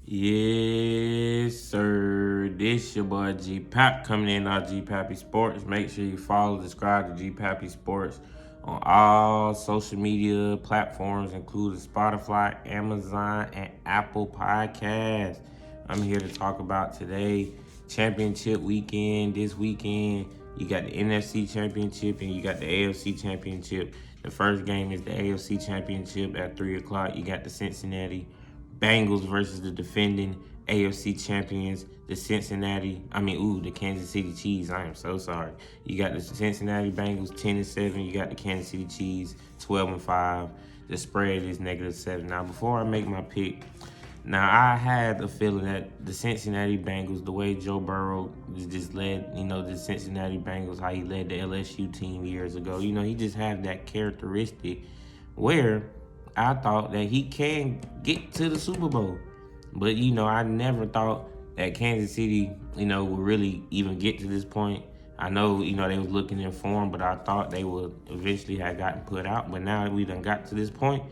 Yes, sir. This your boy G Pap coming in on G Pappy Sports. Make sure you follow, subscribe to G Pappy Sports on all social media platforms, including Spotify, Amazon, and Apple Podcasts. I'm here to talk about today championship weekend. This weekend, you got the NFC Championship and you got the AFC Championship. The first game is the AFC Championship at 3 o'clock. You got the Cincinnati Bengals versus the defending AFC champions, the Kansas City Chiefs. I am so sorry. You got the Cincinnati Bengals 10-7. You got the Kansas City Chiefs 12-5. The spread is -7. Now, before I make my pick, now I had a feeling that the Cincinnati Bengals, the way Joe Burrow just led, the Cincinnati Bengals, how he led the LSU team years ago, he just had that characteristic where I thought that he can get to the Super Bowl. But, I never thought that Kansas City, would really even get to this point. I know, they was looking in form, but I thought they would eventually have gotten put out. But now that we done got to this point,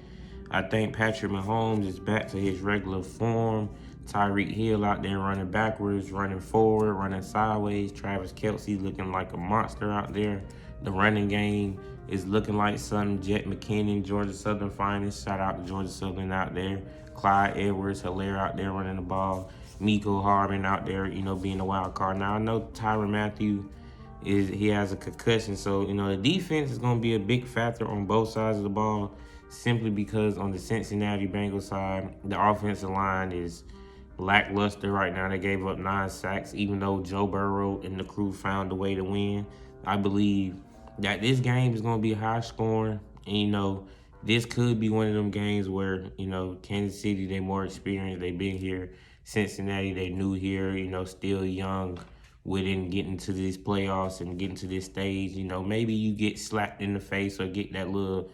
I think Patrick Mahomes is back to his regular form. Tyreek Hill out there running backwards, running forward, running sideways. Travis Kelce looking like a monster out there. The running game is looking like something. Jet McKinnon, Georgia Southern finest. Shout out to Georgia Southern out there. Clyde Edwards-Helaire out there running the ball. Miko Hardman out there, being a wild card. Now, I know Tyrann Mathieu he has a concussion, so, the defense is going to be a big factor on both sides of the ball, simply because on the Cincinnati Bengals side, the offensive line is lackluster right now. They gave up 9 sacks, even though Joe Burrow and the crew found a way to win. I believe that this game is going to be high scoring. And, this could be one of them games where, Kansas City, they more experienced. They've been here. Cincinnati, they new here, still young within getting to this playoffs and getting to this stage. Maybe you get slapped in the face or get that little,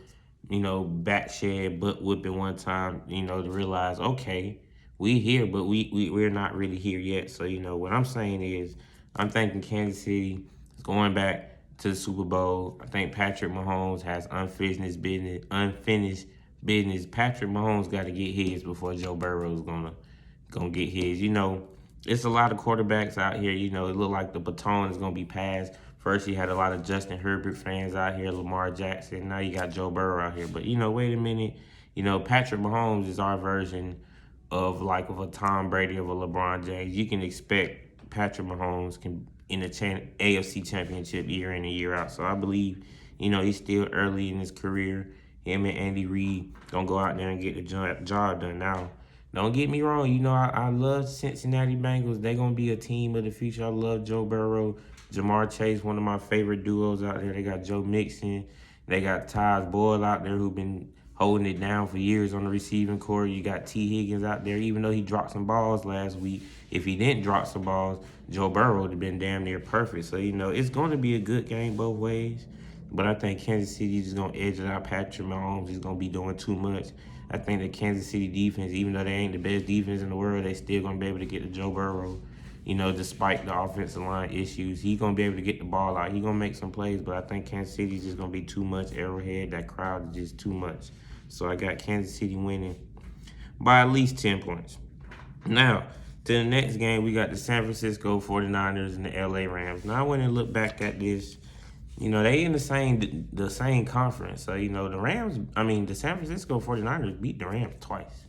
backshed butt whipping one time, to realize, okay, we here, but we're not really here yet. So, what I'm saying is I'm thinking Kansas City is going back to the Super Bowl. I think Patrick Mahomes has unfinished business. Patrick Mahomes got to get his before Joe Burrow's gonna get his. It's a lot of quarterbacks out here. It look like the baton is gonna be passed. First, you had a lot of Justin Herbert fans out here, Lamar Jackson. Now you got Joe Burrow out here. But wait a minute. Patrick Mahomes is our version of a Tom Brady, of a LeBron James. You can expect Patrick Mahomes in the AFC Championship year in and year out. So I believe, he's still early in his career. Him and Andy Reid gonna go out there and get the job done. Now, don't get me wrong. I love Cincinnati Bengals. They're gonna be a team of the future. I love Joe Burrow, Jamar Chase, one of my favorite duos out there. They got Joe Mixon. They got Taj Boyle out there, who been holding it down for years on the receiving core. You got T. Higgins out there, even though he dropped some balls last week. If he didn't drop some balls, Joe Burrow would have been damn near perfect. So, it's going to be a good game both ways. But I think Kansas City is going to edge it out. Patrick Mahomes is going to be doing too much. I think the Kansas City defense, even though they ain't the best defense in the world, they still going to be able to get to Joe Burrow. Despite the offensive line issues, he's going to be able to get the ball out. He's going to make some plays, but I think Kansas City is just going to be too much. Arrowhead, that crowd is just too much. So I got Kansas City winning by at least 10 points. Now, to the next game, we got the San Francisco 49ers and the LA Rams. Now, I went and looked back at this. They in the same conference. So, the San Francisco 49ers beat the Rams twice.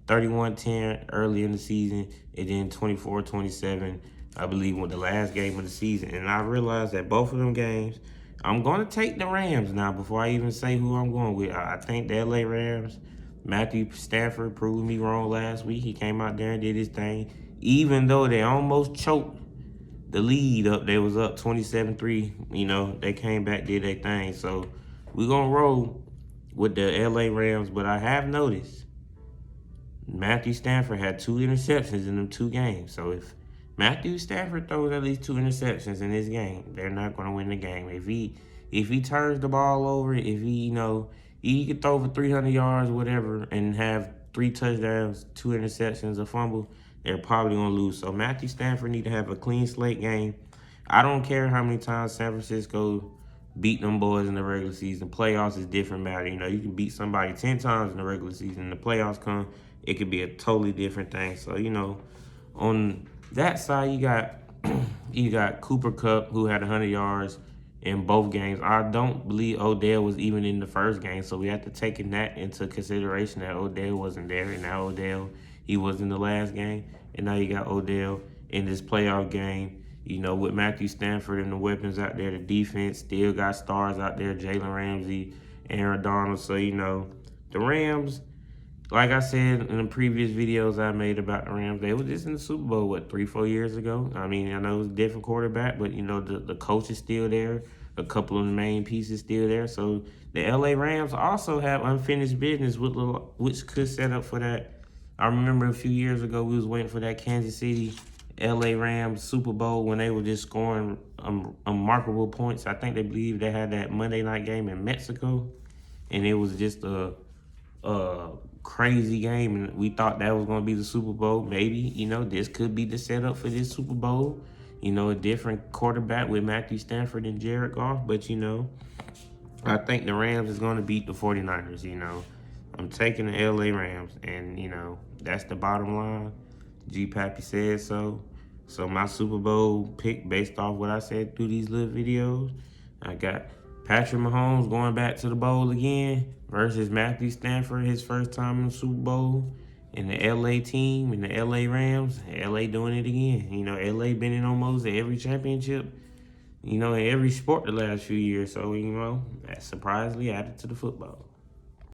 31-10 early in the season, and then 24-27, I believe, with the last game of the season. And I realized that both of them games, I'm going to take the Rams now before I even say who I'm going with. I think the LA Rams, Matthew Stafford proved me wrong last week. He came out there and did his thing. Even though they almost choked the lead up, they was up 27-3. They came back, did their thing. So we're going to roll with the LA Rams. But I have noticed Matthew Stafford had 2 interceptions in them 2 games. So if Matthew Stafford throws at least 2 interceptions in this game, they're not going to win the game. If he turns the ball over, if he could throw for 300 yards, whatever, and have 3 touchdowns, 2 interceptions, a fumble, they're probably going to lose. So Matthew Stafford need to have a clean slate game. I don't care how many times San Francisco beat them boys in the regular season. Playoffs is different matter. You can beat somebody 10 times in the regular season. The playoffs come, it could be a totally different thing. So, you know, on that side, you got you got Cooper Kupp, who had 100 yards in both games. I don't believe Odell was even in the first game, so we have to take that into consideration that Odell wasn't there, and now Odell, he was in the last game, and now you got Odell in this playoff game. You know, with Matthew Stafford and the weapons out there, the defense still got stars out there, Jalen Ramsey, Aaron Donald. So, you know, the Rams, like I said in the previous videos I made about the Rams, they were just in the Super Bowl, what, 3-4 years ago? I mean, I know it was a different quarterback, but, you know, the coach is still there. A couple of the main pieces still there. So the LA Rams also have unfinished business, which could set up for that. I remember a few years ago, we was waiting for that Kansas City LA Rams Super Bowl when they were just scoring unmarkable points. I think they believe they had that Monday night game in Mexico, and it was just a crazy game, and we thought that was going to be the Super Bowl. Maybe, you know, this could be the setup for this Super Bowl. You know, a different quarterback with Matthew Stafford and Jared Goff. But, you know, I think the Rams is going to beat the 49ers, you know. I'm taking the LA Rams, and, you know, that's the bottom line. G. Pappy said so. So my Super Bowl pick, based off what I said through these little videos, I got Patrick Mahomes going back to the bowl again versus Matthew Stafford, his first time in the Super Bowl. And the LA team and the LA Rams, LA doing it again. You know, LA been in almost every championship, you know, in every sport the last few years. So, you know, that surprisingly added to the football.